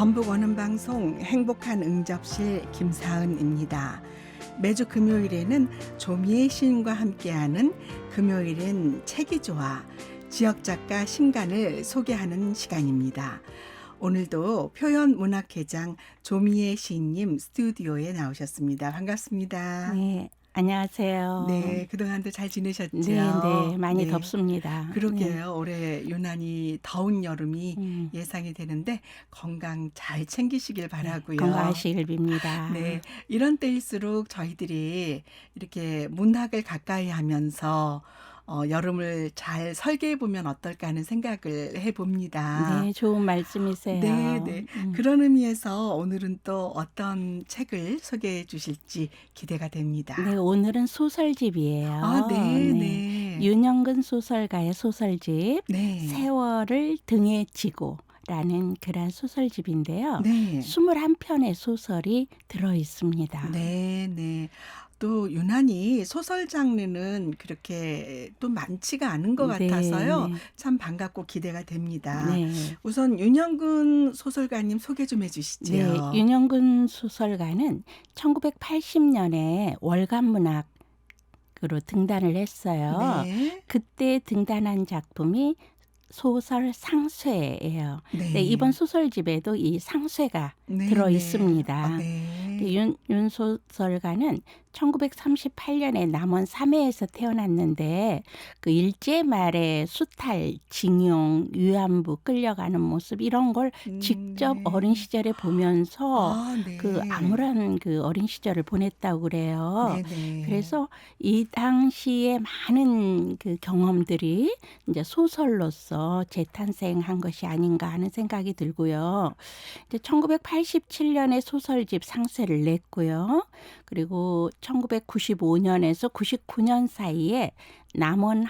전북 원음방송 행복한 응접실 김사은입니다. 매주 금요일에는 조미애 시인과 함께하는 금요일엔 책이 좋아 지역작가 신간을 소개하는 시간입니다. 오늘도 표현문학회장 조미애 시인님 스튜디오에 나오셨습니다. 반갑습니다. 네, 안녕하세요. 네, 그동안도 잘 지내셨죠? 네, 많이 네. 덥습니다. 그러게요. 올해 유난히 더운 여름이 예상이 되는데 건강 잘 챙기시길 바라고요. 건강하시길 빕니다. 네, 이런 때일수록 저희들이 이렇게 문학을 가까이 하면서 여름을 잘 설계해 보면 어떨까 하는 생각을 해봅니다. 네, 좋은 말씀이세요. 네, 네. 그런 의미에서 오늘은 또 어떤 책을 소개해 주실지 기대가 됩니다. 네, 오늘은 소설집이에요. 아, 네, 네. 윤영근 소설가의 소설집 네. 세월을 등에 지고 라는 그런 소설집인데요. 네. 21편의 소설이 들어 있습니다. 네, 네. 또 유난히 소설 장르는 그렇게 또 많지가 않은 것 네, 같아서요. 네. 참 반갑고 기대가 됩니다. 네. 우선 윤영근 소설가님 소개 좀 해주시죠. 네, 윤영근 소설가는 1980년에 월간문학으로 등단을 했어요. 네. 그때 등단한 작품이 소설 상쇄예요. 네. 네, 이번 소설집에도 이 상쇄가 네, 들어 네. 있습니다. 아, 네. 윤 소설가는 1938년에 남원 삼해에서 태어났는데 그 일제 말에 수탈, 징용, 위안부 끌려가는 모습 이런 걸 직접 네. 어린 시절에 보면서 아, 네. 그 암울한 그 어린 시절을 보냈다고 그래요. 네, 네. 그래서 이 당시에 많은 그 경험들이 이제 소설로서 재탄생한 것이 아닌가 하는 생각이 들고요. 이제 1987년에 소설집 상쇄를 냈고요. 그리고 1995년에서 99년 사이에 남원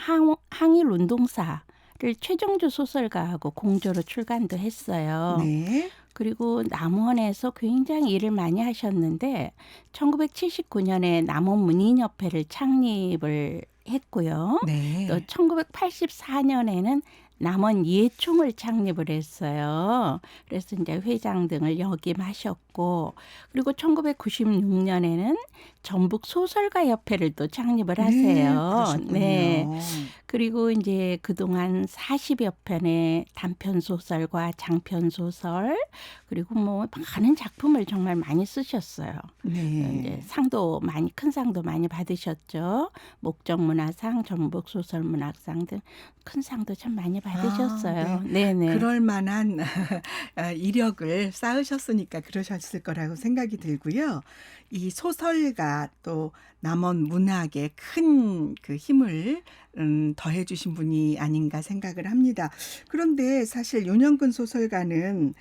항일 운동사를 최정주 소설가하고 공조로 출간도 했어요. 네. 그리고 남원에서 굉장히 일을 많이 하셨는데 1979년에 남원 문인협회를 창립을 했고요. 네. 또 1984년에는 남원 예총을 창립을 했어요. 그래서 이제 회장 등을 역임하셨고, 그리고 1996년에는 전북 소설가 협회를 또 창립을 하세요. 그러셨군요. 네. 그리고 이제 그동안 40여 편의 단편 소설과 장편 소설, 그리고 뭐 많은 작품을 정말 많이 쓰셨어요. 네. 이제 상도 많이 큰 상도 많이 받으셨죠. 목적문화상, 전북 소설문학상 등 큰 상도 참 많이 받으셨어요. 아, 네네. 그럴 만한 이력을 쌓으셨으니까 그러셨을 거라고 생각이 들고요. 이 소설가 또 남원 문학에 큰 그 힘을 더해 주신 분이 아닌가 생각을 합니다. 그런데 사실 윤영근 소설가는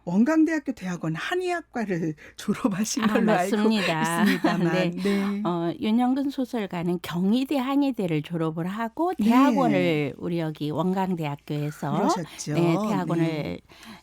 원광대학교 대학원 한의학과를 졸업하신 걸로 알고 맞습니다. 있습니다만. 네. 네. 윤영근 소설가는 경희대 한의대를 졸업을 하고 네. 대학원을 우리 여기 원광대학교에서 그러셨죠. 네, 대학원을 네.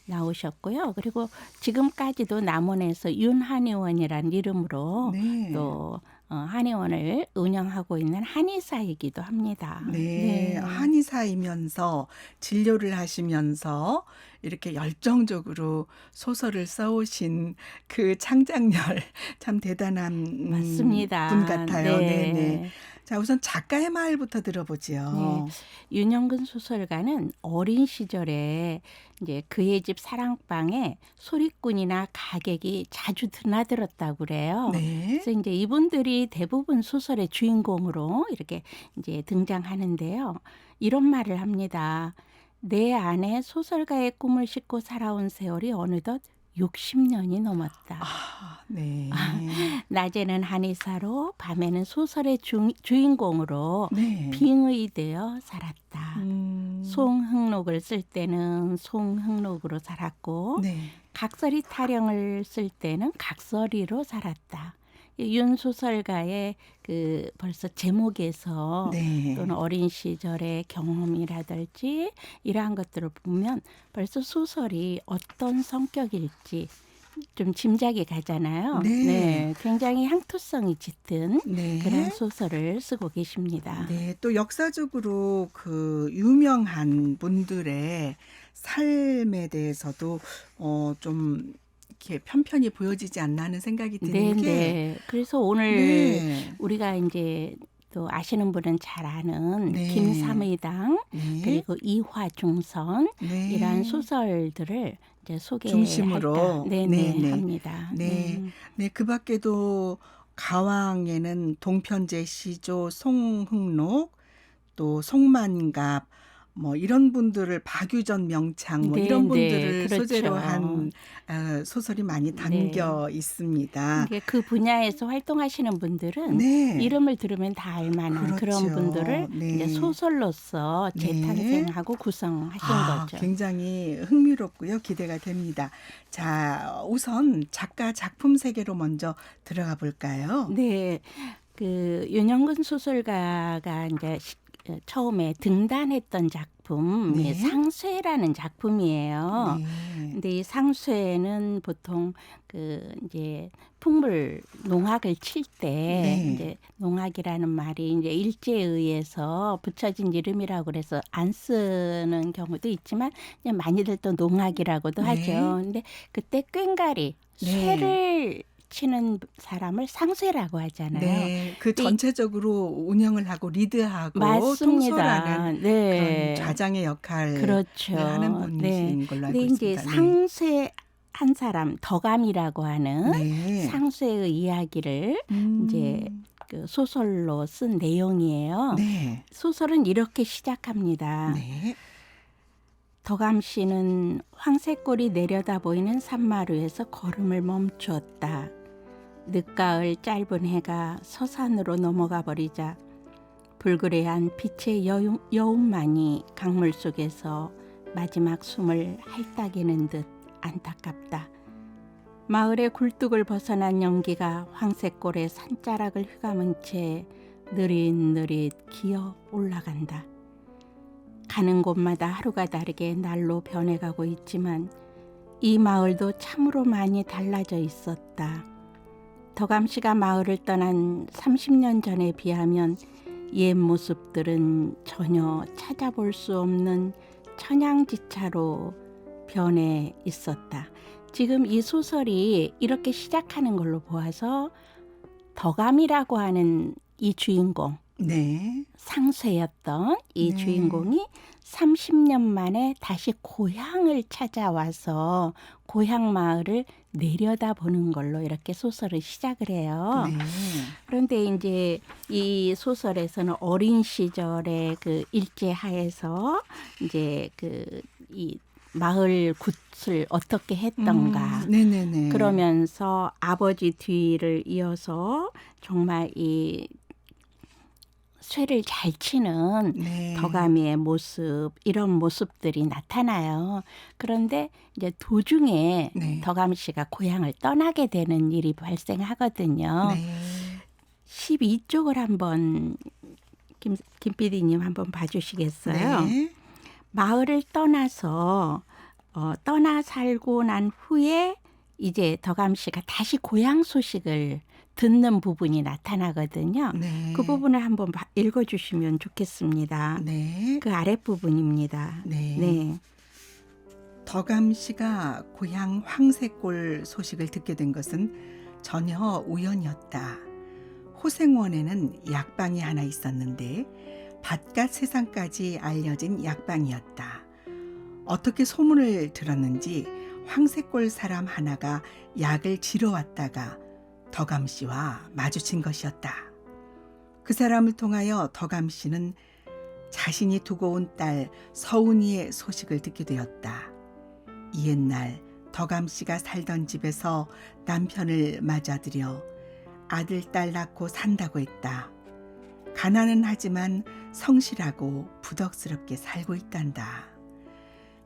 나오셨고요. 그리고 지금까지도 남원에서 윤한의원이라는 이름으로 네. 또 한의원을 운영하고 있는 한의사이기도 합니다. 네, 한의사이면서 진료를 하시면서 이렇게 열정적으로 소설을 써오신 그 창작열 참 대단한 맞습니다. 분 같아요. 네. 네. 자, 우선 작가의 말부터 들어보죠. 네. 윤영근 소설가는 어린 시절에 이제 그의 집 사랑방에 소리꾼이나 가객이 자주 드나들었다고 그래요. 네. 그래서 이제 이분들이 대부분 소설의 주인공으로 이렇게 이제 등장하는데요. 이런 말을 합니다. 내 안에 소설가의 꿈을 싣고 살아온 세월이 어느덧 60년이 넘었다. 아, 네. 낮에는 한의사로 밤에는 소설의 주인공으로 네. 빙의되어 살았다. 음. 송흥록을 쓸 때는 송흥록으로 살았고 네. 각설이 타령을 쓸 때는 각설이로 살았다. 윤 소설가의 그 벌써 제목에서 네. 또는 어린 시절의 경험이라든지 이러한 것들을 보면 벌써 소설이 어떤 성격일지 좀 짐작이 가잖아요. 네. 굉장히 향토성이 짙은 네. 그런 소설을 쓰고 계십니다. 네, 또 역사적으로 그 유명한 분들의 삶에 대해서도 좀 이렇게 편편히 보여지지 않나 하는 생각이 드는 게 네네. 그래서 오늘 네. 우리가 이제 또 아시는 분은 잘 아는 네. 김삼의당 네. 그리고 이화중선 이러한 네. 소설들을 이제 소개할까 중심으로 네네 네네. 합니다. 네. 네. 그 밖에도 가왕에는 동편제 시조 송흥록 또 송만갑 뭐 이런 분들을 박유전 명창 뭐 이런 네네. 분들을 소재로 그렇죠. 한 소설이 많이 네. 담겨 있습니다. 이게 그 분야에서 활동하시는 분들은 네. 이름을 들으면 다 알 만한 그런 분들을 그렇죠. 이제 네. 소설로서 네. 재탄생하고 구성하신 거죠. 굉장히 흥미롭고요. 기대가 됩니다. 자, 우선 작가 작품 세계로 먼저 들어가 볼까요? 네. 그 윤영근 소설가가 인제 처음에 등단했던 작품이 네. 상쇄라는 작품이에요. 네. 근데 이 상쇄는 보통 그 인제 풍물 농악을 칠 때 네. 인제 농악이라는 말이 인제 일제에 의해서 붙여진 이름이라고 그래서 안 쓰는 경우도 있지만 그냥 많이들 또 농악이라고도 하죠. 네. 근데 그때 꽹과리 네. 쇠를 치는 사람을 상쇄라고 하잖아요. 네. 그 근데 전체적으로 운영을 하고 리드하고 통솔하는 맞습니다. 그런 네. 좌장의 역할을 하는 그렇죠. 네. 분이신 걸로 근데 알고 인제 있습니다. 네. 상쇄한 사람 덕암이라고 하는 네. 상쇄의 이야기를 인제 음. 그 소설로 쓴 내용이에요. 네. 소설은 이렇게 시작합니다. 네. 덕암 씨는 황새골이 내려다 보이는 산마루에서 걸음을 멈추었다. 늦가을 짧은 해가 서산으로 넘어가 버리자 불그레한 빛의 여운만이 강물 속에서 마지막 숨을 핥아개는 듯 안타깝다. 마을의 굴뚝을 벗어난 연기가 황새골의 산자락을 휘감은 채 느릿느릿 기어 올라간다. 가는 곳마다 하루가 다르게 날로 변해가고 있지만 이 마을도 참으로 많이 달라져 있었다. 덕암 씨가 마을을 떠난 30년 전에 비하면 옛 모습들은 전혀 찾아볼 수 없는 천양지차로 변해 있었다. 지금 이 소설이 이렇게 시작하는 걸로 보아서 덕암이라고 하는 이 주인공, 네. 상쇄였던 이 네. 주인공이 30년 만에 다시 고향을 찾아와서 고향 마을을 내려다보는 걸로 이렇게 소설을 시작을 해요. 네. 그런데 이제 이 소설에서는 어린 시절의 그 일제하에서 이제 그 이 마을 굿을 어떻게 했던가 네네네. 그러면서 아버지 뒤를 이어서 정말 이 쇠를 잘 치는 네. 덕암이의 모습 이런 모습들이 나타나요. 그런데 이제 도중에 네. 덕암 씨가 고향을 떠나게 되는 일이 발생하거든요. 네. 12쪽을 한번 김 PD님 한번 봐주시겠어요? 네. 마을을 떠나서 떠나 살고 난 후에 이제 덕암 씨가 다시 고향 소식을 듣는 부분이 나타나거든요. 네. 그 부분을 한번 읽어주시면 좋겠습니다. 네. 그 아랫부분입니다. 네. 네. 덕암 씨가 고향 황새골 소식을 듣게 된 것은 전혀 우연이었다. 호생원에는 약방이 하나 있었는데 바깥 세상까지 알려진 약방이었다. 어떻게 소문을 들었는지 황새골 사람 하나가 약을 지러 왔다가 덕암 씨와 마주친 것이었다. 그 사람을 통하여 덕암 씨는 자신이 두고 온 딸 서운이의 소식을 듣게 되었다. 이 옛날 덕암 씨가 살던 집에서 남편을 맞아들여 아들, 딸 낳고 산다고 했다. 가난은 하지만 성실하고 부덕스럽게 살고 있단다.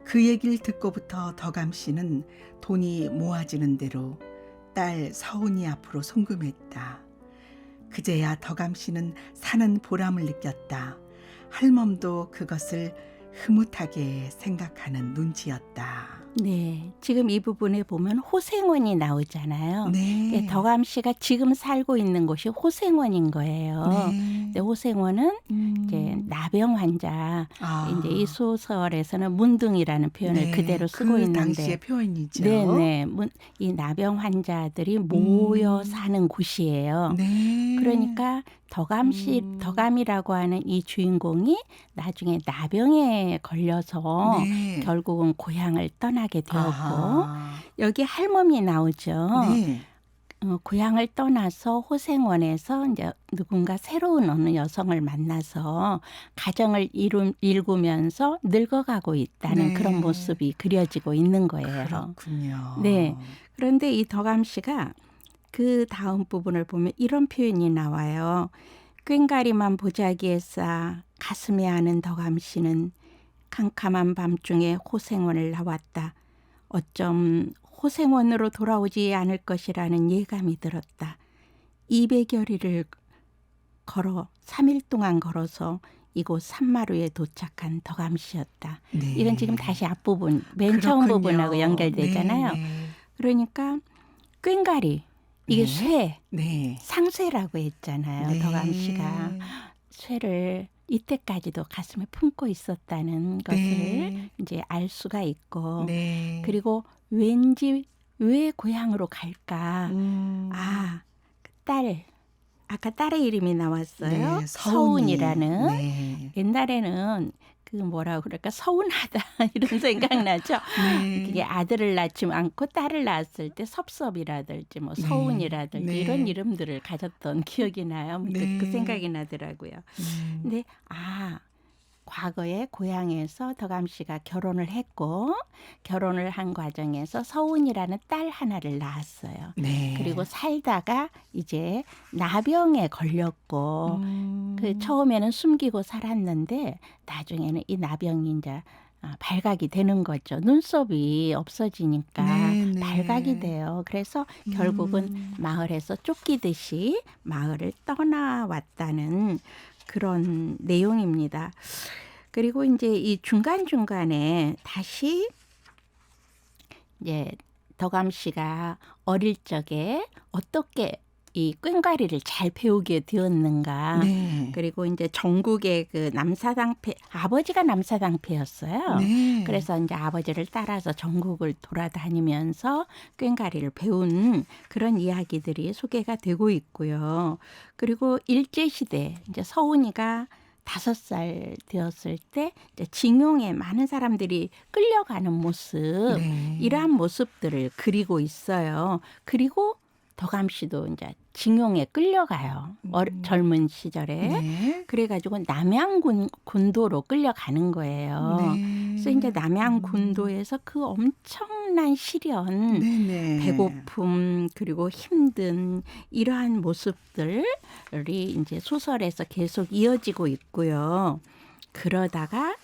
그 얘기를 듣고부터 덕암 씨는 돈이 모아지는 대로 딸 서운이 앞으로 송금했다. 그제야 덕암 씨는 사는 보람을 느꼈다. 할멈도 그것을 흐뭇하게 생각하는 눈치였다. 네. 지금 이 부분에 보면 호생원이 나오잖아요. 네. 덕암씨가 지금 살고 있는 곳이 호생원인 거예요. 근데 네. 호생원은 이제 음. 나병 환자, 이제 이 아. 소설에서는 문둥이라는 표현을 네. 그대로 쓰고 그 당시의 있는데, 표현이죠. 네네. 이 나병 환자들이 모여 음. 사는 곳이에요. 네. 그러니까 음. 덕암이라고 하는 이 주인공이 나중에 나병에 걸려서 네. 결국은 고향을 떠나게 되었고, 아하. 여기 할멈이 나오죠. 네. 고향을 떠나서 호생원에서 이제 누군가 새로운 어느 여성을 만나서 가정을 일구면서 늙어가고 있다는 그런 네. 모습이 그려지고 있는 거예요. 네. 그렇군요. 그런데 이 덕암 씨가 그 다음 부분을 보면 이런 표현이 나와요. 꽹가리만 보자기에 쌓아 가슴에 아는 덕암 씨는 캄캄한 밤중에 호생원을 나왔다. 어쩜 호생원으로 돌아오지 않을 것이라는 예감이 들었다. 200여리를 걸어 3일 동안 걸어서 이곳 산마루에 도착한 덕암 씨였다. 이건 지금 네. 다시 앞부분, 맨 처음 부분하고 그렇군요. 연결되잖아요. 네네. 그러니까 꽹가리, 이게 네. 쇠, 네. 상쇠라고 했잖아요. 덕암 씨가 네. 쇠를 이때까지도 가슴에 품고 있었다는 것을 네. 이제 알 수가 있고, 네. 그리고 왠지 왜 고향으로 갈까? 음. 아, 그 딸, 아까 딸의 이름이 나왔어요. 네. 서운이. 서운이라는. 네. 옛날에는 그 뭐라 그럴까, 서운하다 이런 생각나죠. 그게 네. 아들을 낳지 않고 딸을 낳았을 때 섭섭이라든지 뭐 네. 서운이라든지 이런 네. 이름들을 가졌던 기억이 나요. 문득 그 네. 생각이 나더라고요. 음. 근데 과거에 고향에서 덕암 씨가 결혼을 했고, 결혼을 한 과정에서 서운이라는 딸 하나를 낳았어요. 그리고 네. 살다가 이제 나병에 걸렸고, 그 음. 처음에는 숨기고 살았는데 나중에는 이 나병이 이제 발각이 되는 거죠. 눈썹이 없어지니까 발각이 네네. 돼요. 그래서 결국은 음. 마을에서 쫓기듯이 마을을 떠나왔다는 그런 내용입니다. 그리고 이제 이 중간중간에 다시 이제 덕암 씨가 어릴 적에 어떻게 이 꽹과리를 잘 배우게 되었는가. 네. 그리고 이제 전국의 그 남사당패, 아버지가 남사당패였어요. 네. 그래서 이제 아버지를 따라서 전국을 돌아다니면서 꽹과리를 배운 그런 이야기들이 소개가 되고 있고요. 그리고 일제시대 이제 서운이가 5살 되었을 때 이제 징용에 많은 사람들이 끌려가는 모습, 네. 이러한 모습들을 그리고 있어요. 그리고 덕암 씨도 이제 징용에 끌려가요. 음. 젊은 시절에. 네. 그래가지고 군도로 끌려가는 거예요. 그래서 이제 네. 군도에서 그 엄청난 시련, 네네. 배고픔, 그리고 힘든 이러한 모습들이 이제 소설에서 계속 이어지고 있고요. 그러다가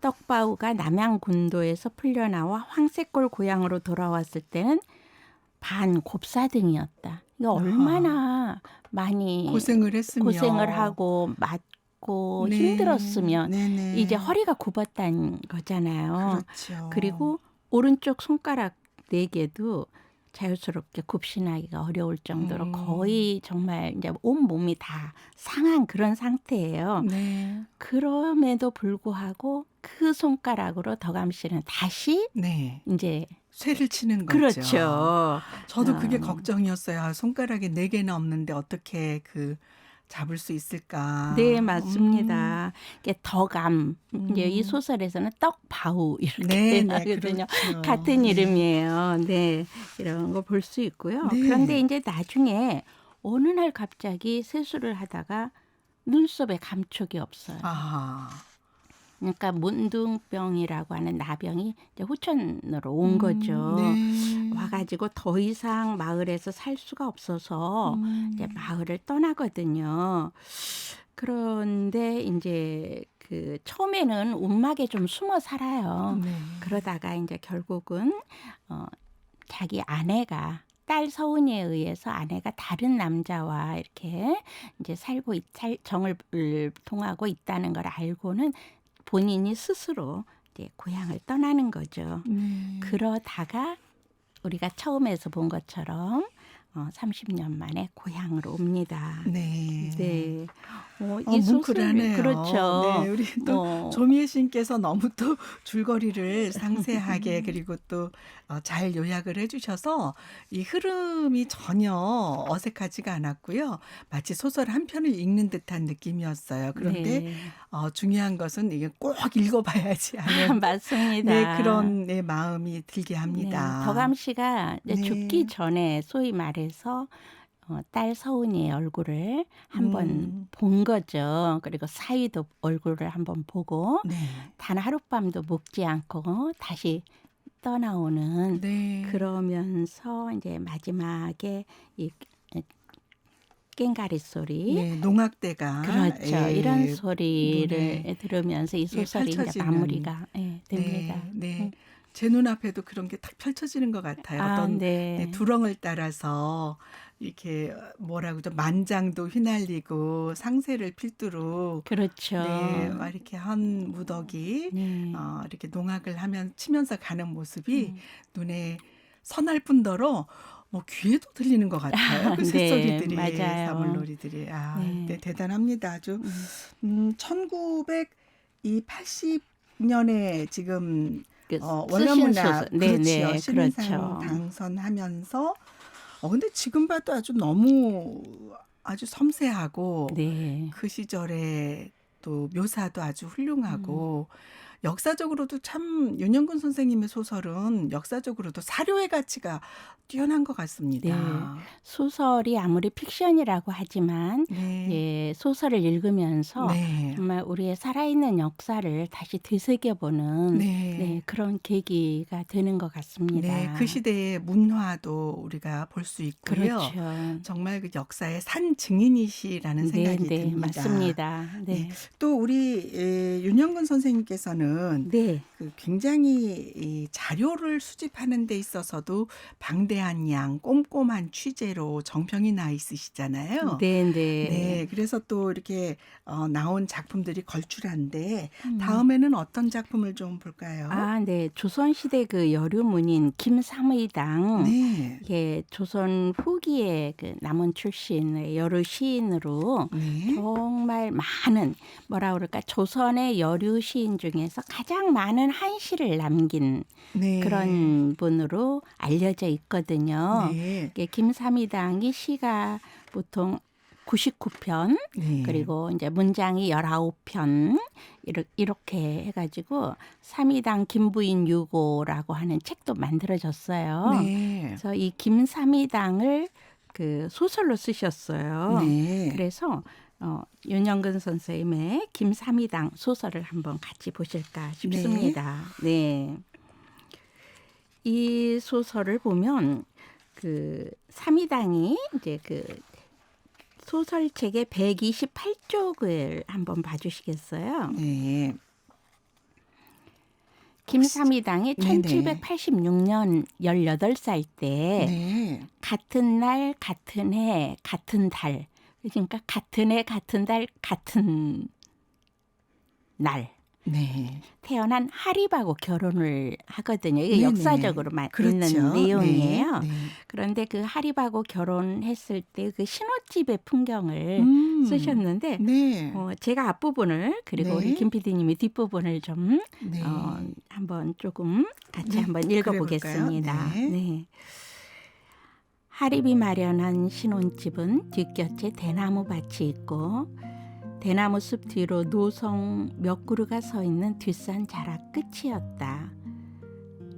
떡바우가 군도에서 풀려나와 황새골 고향으로 돌아왔을 때는 반곱사등이었다. 이거 아하. 얼마나 많이 고생을 고생을 했으며. 하고 맞고 네. 힘들었으면 이제 네네. 허리가 굽었다는 거잖아요. 그렇죠. 그리고 오른쪽 손가락 4개도 자유스럽게 굽신하기가 어려울 정도로 음. 거의 정말 이제 온몸이 다 상한 그런 상태예요. 네. 그럼에도 불구하고 그 손가락으로 덕암 씨는 다시 네. 이제 쇠를 치는 거죠. 그렇죠. 저도 그게 음. 걱정이었어요. '아 손가락이 4 개나 없는데 어떻게 잡을 수 네, 있을까?' 맞습니다. 이게 덕암, 이제 이 음. 소설에서는 떡바우 이렇게 네네. 하거든요. 그렇죠. 같은 네. 이름이에요. 네, 이런 거 볼 수 있고요. 그런데 네. 이제 나중에 어느 날 갑자기 세수를 하다가 눈썹에 감촉이 없어요. 아. 그러니까 문둥병이라고 하는 나병이 이제 후천으로 온 거죠. 네. 와가지고 더 이상 마을에서 살 수가 없어서 이제 음. 마을을 떠나거든요. 그런데 이제 그 처음에는 움막에 좀 숨어 살아요. 네. 그러다가 이제 결국은 자기 아내가 딸 서은이에 의해서 아내가 다른 남자와 이렇게 이제 정을 통하고 있다는 걸 알고는 본인이 스스로 이제 고향을 떠나는 거죠. 네. 그러다가 우리가 처음에서 본 것처럼 30년 만에 고향으로 옵니다. 네. 네. 이 소설 뭉클하네요. 네, 그렇죠. 우리 또 뭐 조미애 시인께서 너무 또 줄거리를 상세하게 그리고 또 잘 요약을 해주셔서 이 흐름이 전혀 어색하지가 않았고요. 마치 소설 한 편을 읽는 듯한 느낌이었어요. 그런데 네. 중요한 것은 이게 꼭 읽어봐야지 하는 네, 맞습니다. 그런 네, 마음이 들게 네. 합니다. 덕암 씨가 이제 죽기 네. 전에 소위 말해서 딸 서은이의 얼굴을 한번 음, 본 거죠. 그리고 사위도 얼굴을 한번 보고 네. 단 하룻밤도 묵지 않고 다시 떠나오는 네. 그러면서 이제 마지막에 이 꽹가리 소리 네, 농악대가 그렇죠. 이런 예, 소리를 눈에 들으면서 이 예, 소설이 이제 펼쳐지는 마무리가 됩니다. 네, 네. 음. 제 눈앞에도 그런 게 딱 펼쳐지는 것 같아요. 아, 어떤 네, 네. 두렁을 따라서 이렇게 뭐라고 그러죠? 만장도 휘날리고 상세를 필두로 그렇죠. 네, 막 이렇게 한 무더기 네. 이렇게 농악을 하면 치면서 가는 모습이 음. 눈에 선할 뿐더러 뭐 귀에도 들리는 것 같아요. 그 네, 새소리들이 맞아요. 사물놀이들이 네, 네. 대단합니다. 아주 음. 1980년에 지금 그 쓰신 소설. 월남문학 네, 그렇지요. 네. 신인상 그렇죠. 당선하면서 근데 지금 봐도 아주 너무 아주 섬세하고 네. 그 시절에 또 묘사도 아주 음. 훌륭하고 역사적으로도 참 윤영근 선생님의 소설은 역사적으로도 사료의 가치가 뛰어난 것 네. 같습니다. 소설이 아무리 픽션이라고 하지만 네. 소설을 읽으면서 네. 정말 우리의 살아있는 역사를 다시 되새겨보는 네. 그런 계기가 되는 것 네, 그 같습니다. 시대의 문화도 우리가 볼 수 있고요. 그렇죠. 정말 그 역사의 산 증인이시라는 네, 생각이 네. 듭니다. 맞습니다. 네, 네. 또 우리 윤영근 선생님께서는 네. 그 굉장히 이 자료를 수집하는 데 있어서도 방대한 양, 꼼꼼한 취재로 정평이 나 있으시잖아요. 네, 네. 네, 그래서 또 이렇게 나온 작품들이 걸출한데 음. 다음에는 어떤 작품을 좀 볼까요? 아, 네. 조선시대 그 여류문인 김삼의당 네, 이게 조선 후기의 그 남원 출신의 여류 시인으로 네, 정말 많은 뭐라 그럴까 조선의 여류 시인 중에서 가장 많은 한시를 남긴 네, 그런 분으로 알려져 있거든요. 네, 이게 김삼의당이 시가 보통 99편 네, 그리고 이제 문장이 19편 이렇게 해가지고 삼이당 김부인 유고라고 하는 책도 만들어졌어요. 네, 그래서 이 김삼이당을 그 소설로 쓰셨어요. 네, 그래서 윤영근 선생님의 김삼이당 소설을 한번 같이 보실까 싶습니다. 네. 이 소설을 보면 그 삼이당이 이제 그 소설책의 128쪽을 한번 봐주시겠어요? 네. 김삼이당이 네네. 1786년 18살 때 네, 같은 날, 같은 해, 같은 달 그러니까 같은 해, 같은 달, 같은 날 네. 태어난 하립하고 결혼을 하거든요. 이게 네네. 역사적으로 그렇죠. 있는 내용이에요. 네, 네. 그런데 그 하립하고 결혼했을 때 그 신혼집의 풍경을 쓰셨는데 네, 제가 앞부분을 그리고 우리 네, 김 PD님이 뒷부분을 좀 네. 한번 조금 같이 네, 한번 그래 볼까요? 읽어보겠습니다. 네. 네. 하립이 마련한 신혼집은 뒷곁에 대나무 밭이 있고 대나무 숲 뒤로 노성 몇 그루가 서 있는 뒷산 자락 끝이었다.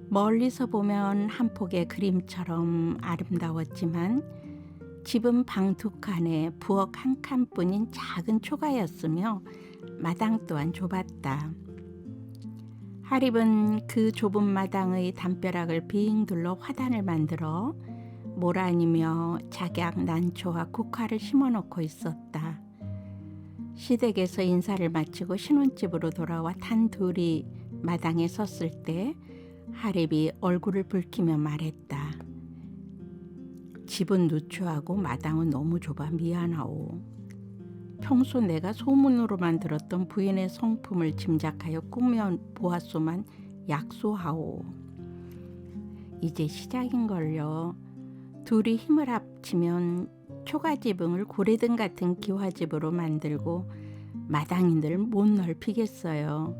멀리서 보면 한 폭의 그림처럼 아름다웠지만 집은 방 두 칸에 부엌 한 칸뿐인 작은 초가였으며 마당 또한 좁았다. 하립은 그 좁은 마당의 담벼락을 빙 둘러 화단을 만들어 모란이며 작약, 난초와 국화를 심어놓고 있었다. 시댁에서 인사를 마치고 신혼집으로 돌아와 단둘이 마당에 섰을 때 하립이 얼굴을 붉히며 말했다. 집은 누추하고 마당은 너무 좁아 미안하오. 평소 내가 소문으로만 들었던 부인의 성품을 짐작하여 꾸며 보았소만 약소하오. 이제 시작인걸요. 둘이 힘을 합치면 초가지붕을 고래등 같은 기와집으로 만들고 마당이 늘 못 넓히겠어요.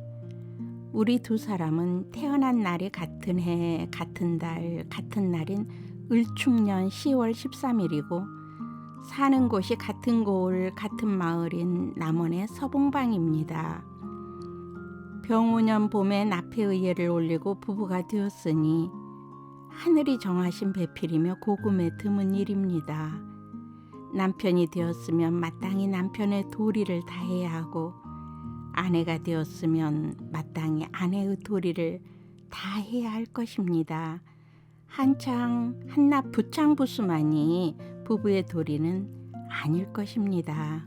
우리 두 사람은 태어난 날이 같은 해, 같은 달, 같은 날인 을축년 10월 13일이고 사는 곳이 같은 고을, 같은 마을인 남원의 서봉방입니다. 병오년 봄에 납해의례를 올리고 부부가 되었으니 하늘이 정하신 배필이며 고금에 드문 일입니다. 남편이 되었으면 마땅히 남편의 도리를 다해야 하고 아내가 되었으면 마땅히 아내의 도리를 다해야 할 것입니다. 한창 한낱 부창부수만이 부부의 도리는 아닐 것입니다.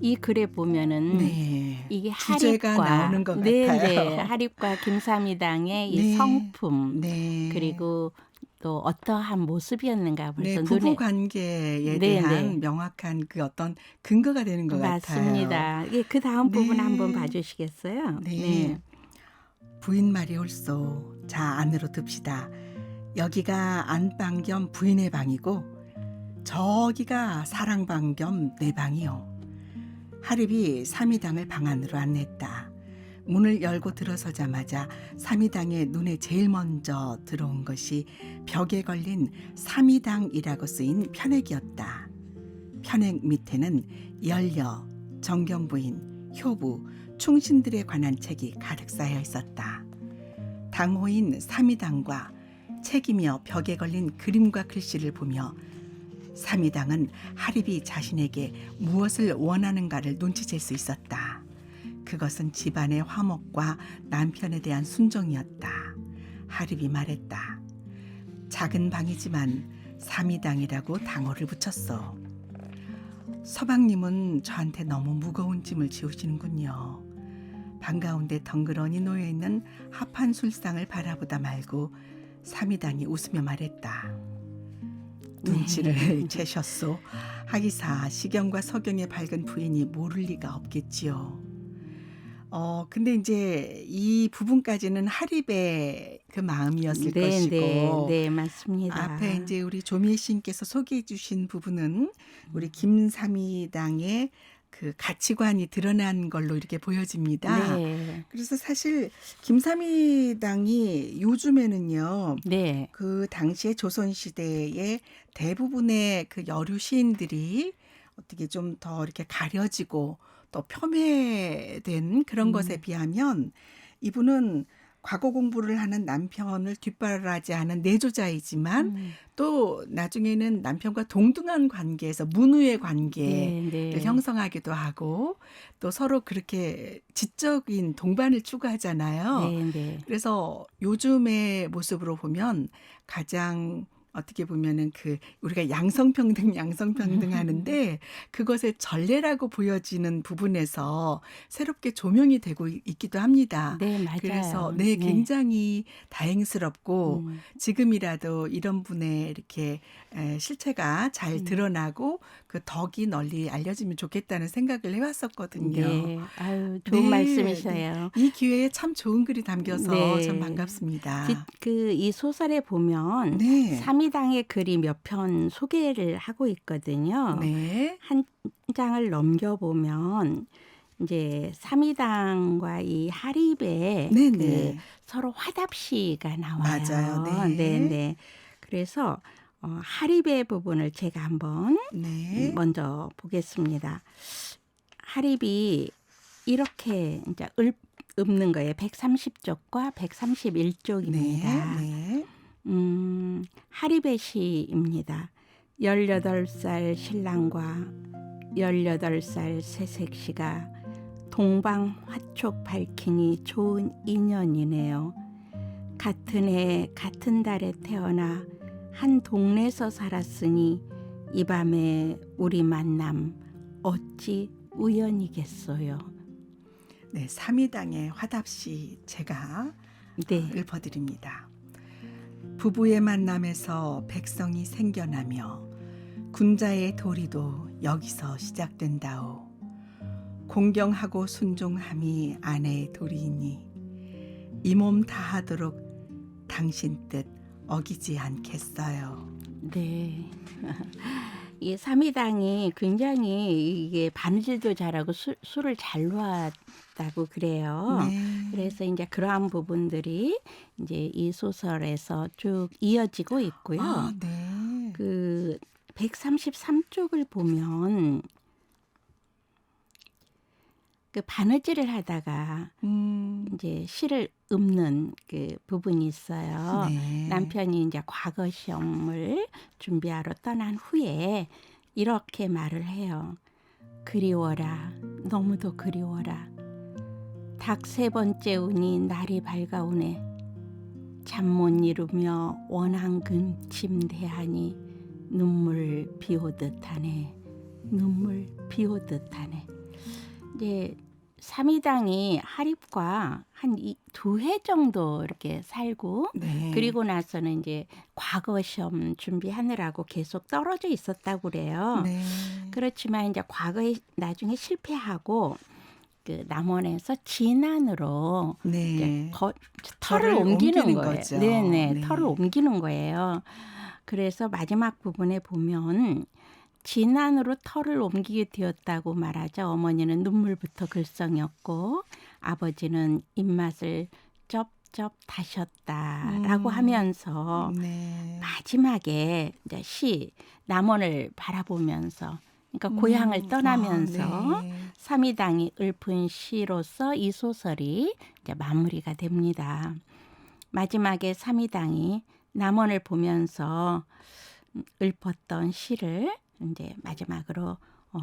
이 글에 보면은 네. 이게 주제가 하립과 나오는 것 네, 같아요. 하립과 김삼이당의 이 네. 성품 네. 그리고 또 어떠한 모습이었는가 네, 벌써 부부 눈에 관계에 네, 대한 네. 명확한 그 어떤 근거가 되는 것 같아요. 맞습니다. 예, 그 다음 부분 네. 한번 봐주시겠어요? 네. 부인 말이 옳소. 자, 안으로 듭시다. 여기가 안방 겸 부인의 방이고 저기가 사랑방 겸 내 방이요. 하립이 삼이당을 방 안으로 안냈다. 문을 열고 들어서자마자 삼이당의 눈에 제일 먼저 들어온 것이 벽에 걸린 삼이당이라고 쓰인 편액이었다. 편액 밑에는 연려, 정경부인, 효부, 충신들에 관한 책이 가득 쌓여 있었다. 당호인 삼이당과 책이며 벽에 걸린 그림과 글씨를 보며 삼이당은 하립이 자신에게 무엇을 원하는가를 눈치챌 수 있었다. 그것은 집안의 화목과 남편에 대한 순종이었다. 하립이 말했다. 작은 방이지만 삼이당이라고 당호를 붙였어. 서방님은 저한테 너무 무거운 짐을 지우시는군요. 방 가운데 덩그러니 놓여있는 합한 술상을 바라보다 말고 삼이당이 웃으며 말했다. 눈치를 채셨소. 하기사 시경과 서경의 밝은 부인이 모를 리가 없겠지요. 근데 이제 이 부분까지는 하립의 그 마음이었을 네, 것이고 네, 네, 맞습니다. 앞에 이제 우리 조미애 시인께서 소개해 주신 부분은 우리 김삼이당의 그 가치관이 드러난 걸로 이렇게 보여집니다. 네, 그래서 사실 김삼이당이 요즘에는요. 네, 그 당시에 조선시대의 대부분의 그 여류 시인들이 어떻게 좀 더 이렇게 가려지고 또 폄훼된 그런 것에 비하면 이분은 과거 공부를 하는 남편을 뒷바라지하는 내조자이지만 또 나중에는 남편과 동등한 관계에서 문우의 관계를 네, 네. 형성하기도 하고 또 서로 그렇게 지적인 동반을 추구하잖아요. 네, 네. 그래서 요즘의 모습으로 보면 가장 어떻게 보면은 그 우리가 양성평등 하는데 그것의 전례라고 보여지는 부분에서 새롭게 조명이 되고 있기도 합니다. 네, 맞아요. 그래서 네, 굉장히 다행스럽고 음. 지금이라도 이런 분의 이렇게 실체가 잘 드러나고 그 덕이 널리 알려지면 좋겠다는 생각을 해왔었거든요. 네, 아유, 좋은 네, 말씀이셔요. 이 기회에 참 좋은 글이 담겨서 네. 참 반갑습니다. 이 소설에 보면 네. 삼이당의 글이 몇 편 소개를 하고 있거든요. 네. 한 장을 넘겨보면 이제 삼이당과 이 하립의 네, 그 네. 서로 화답시가 나와요. 맞아요. 네. 네, 네. 그래서 하립의 부분을 제가 한번 네. 먼저 보겠습니다. 하립이 이렇게 이제 읊는 거예요. 130쪽과 131쪽입니다. 네. 하립의 시입니다. 18살 신랑과 18살 새색시가 동방 화촉 밝히니 좋은 인연이네요. 같은 해 같은 달에 태어나 한 동네에서 살았으니 이 밤에 우리 만남 어찌 우연이겠어요. 네, 삼이당의 화답시 제가 네. 읊어드립니다. 부부의 만남에서 백성이 생겨나며 군자의 도리도 여기서 시작된다오. 공경하고 순종함이 아내의 도리이니 이 몸 다하도록 당신 뜻 어기지 않겠어요. 네. 이 삼위당이 굉장히 이게 바느질도 잘하고 술을 잘 놓았다고 그래요. 네. 그래서 이제 그러한 부분들이 이제 이 소설에서 쭉 이어지고 있고요. 아, 네. 그 133쪽을 보면 그 바느질을 하다가 이제 시를 읊는 그 부분이 있어요. 네. 남편이 이제 과거 시험을 준비하러 떠난 후에 이렇게 말을 해요. 그리워라, 너무도 그리워라. 닭 3번째 운이 날이 밝아오네. 잠 못 이루며 원한금 침대하니 눈물 비오듯하네. 눈물 비오듯하네. 이제 삼위당이 하립과 한 2해 정도 이렇게 살고 네. 그리고 나서는 이제 과거 시험 준비하느라고 계속 떨어져 있었다고 그래요. 네. 그렇지만 이제 과거에 나중에 실패하고 그 남원에서 진안으로 이제 네. 터를 터를 옮기는 옮기는 거예요. 거죠. 네네, 네. 터를 옮기는 거예요. 그래서 마지막 부분에 보면 진안으로 터를 옮기게 되었다고 말하자 어머니는 눈물부터 글썽였고 아버지는 입맛을 쩝쩝 다셨다라고 하면서 네. 마지막에 이제 시 남원을 바라보면서 그러니까 고향을 떠나면서 아, 네. 삼위당이 읊은 시로서 이 소설이 이제 마무리가 됩니다. 마지막에 삼위당이 남원을 보면서 읊었던 시를 이제 마지막으로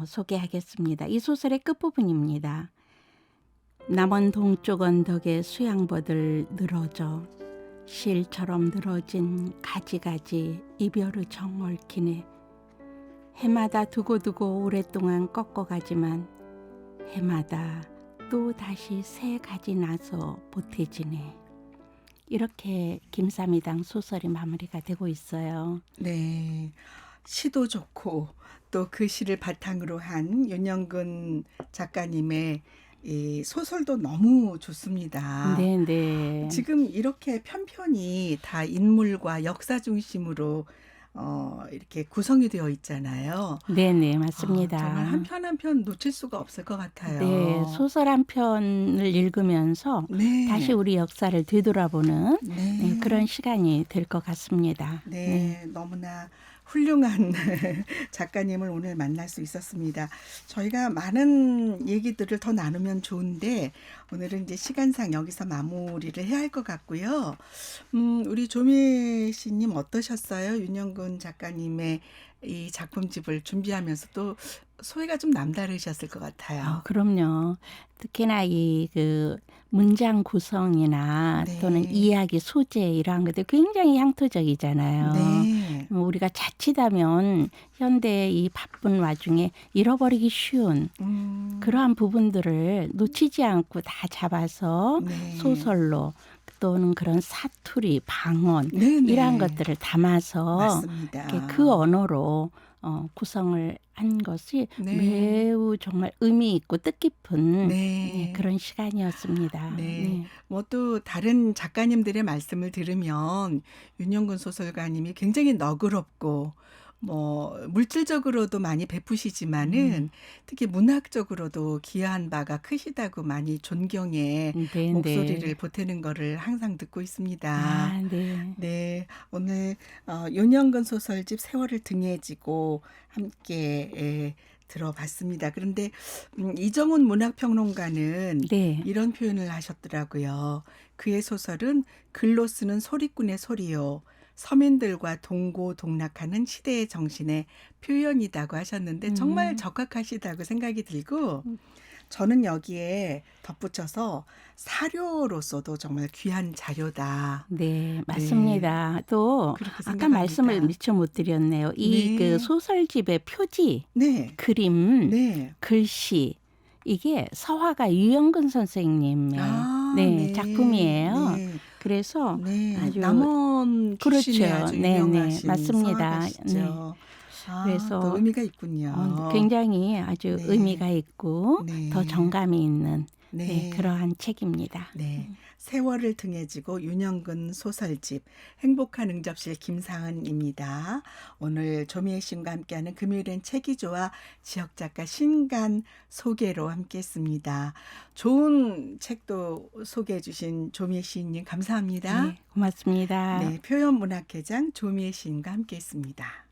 소개하겠습니다. 이 소설의 끝부분입니다. 남원 동쪽 언덕에 수양버들 늘어져 실처럼 늘어진 가지가지 이별의 정얽히네. 해마다 두고두고 오랫동안 꺾어가지만 해마다 또 다시 새 가지 나서 보태지네. 이렇게 김삼위당 소설이 마무리가 되고 있어요. 네. 시도 좋고 또 그 시를 바탕으로 한 윤영근 작가님의 이 소설도 너무 좋습니다. 네. 지금 이렇게 편편히 다 인물과 역사 중심으로 이렇게 구성이 되어 있잖아요. 네네, 맞습니다. 정말 한 편 한 편 놓칠 수가 없을 것 같아요. 네, 소설 한 편을 읽으면서 네. 다시 우리 역사를 되돌아보는 네. 그런 시간이 될 것 같습니다. 네, 너무나 훌륭한 작가님을 오늘 만날 수 있었습니다. 저희가 많은 얘기들을 더 나누면 좋은데 오늘은 이제 시간상 여기서 마무리를 해야 할 것 같고요. 우리 조미 씨님 어떠셨어요? 윤영근 작가님의 이 작품집을 준비하면서 또 소회가 좀 남다르셨을 것 같아요. 그럼요. 특히나 이 그 문장 구성이나 네. 또는 이야기 소재 이러한 것들 굉장히 향토적이잖아요. 네. 우리가 자칫하면 현대의 이 바쁜 와중에 잃어버리기 쉬운 그러한 부분들을 놓치지 않고 다 잡아서 네. 소설로 또는 그런 사투리, 방언 네네. 이러한 것들을 담아서 맞습니다. 이렇게 그 언어로 구성을 한 것이 네. 매우 정말 의미 있고 뜻깊은 네. 그런 시간이었습니다. 네. 뭐 또 다른 작가님들의 말씀을 들으면 윤영근 소설가님이 굉장히 너그럽고 뭐 물질적으로도 많이 베푸시지만은 특히 문학적으로도 기여한 바가 크시다고 많이 존경의 네, 목소리를 보태는 거를 항상 듣고 있습니다. 네. 네, 오늘 윤영근 소설집 세월을 등에 지고 함께 들어봤습니다. 그런데 이정훈 문학평론가는 네. 이런 표현을 하셨더라고요. 그의 소설은 글로 쓰는 소리꾼의 소리요. 서민들과 동고동락하는 시대의 정신의 표현이라고 하셨는데 정말 적합하시다고 생각이 들고 저는 여기에 덧붙여서 사료로서도 정말 귀한 자료다. 네, 맞습니다. 또 그렇게 아까 생각합니다. 말씀을 미처 못 드렸네요. 이 네. 그 소설집의 표지, 네. 그림, 네. 글씨 이게 서화가 유영근 선생님의 네. 작품이에요. 네. 그래서 네. 아주 남원 그렇죠. 출신의 아주 네, 유명하신 맞습니다. 서화가시죠. 아, 그래서 또 의미가 있군요. 굉장히 아주 네. 의미가 있고 네. 더 정감이 있는 네. 그러한 책입니다. 네. 세월을 등에 지고 윤영근 소설집 행복한 응접실 김상은입니다. 오늘 조미애 씨과 함께하는 금요일엔 책이 좋아 지역 작가 신간 소개로 함께했습니다. 좋은 책도 소개해 주신 조미애 시인님 감사합니다. 네, 고맙습니다. 네, 표현문학회장 조미애 시인과 함께했습니다.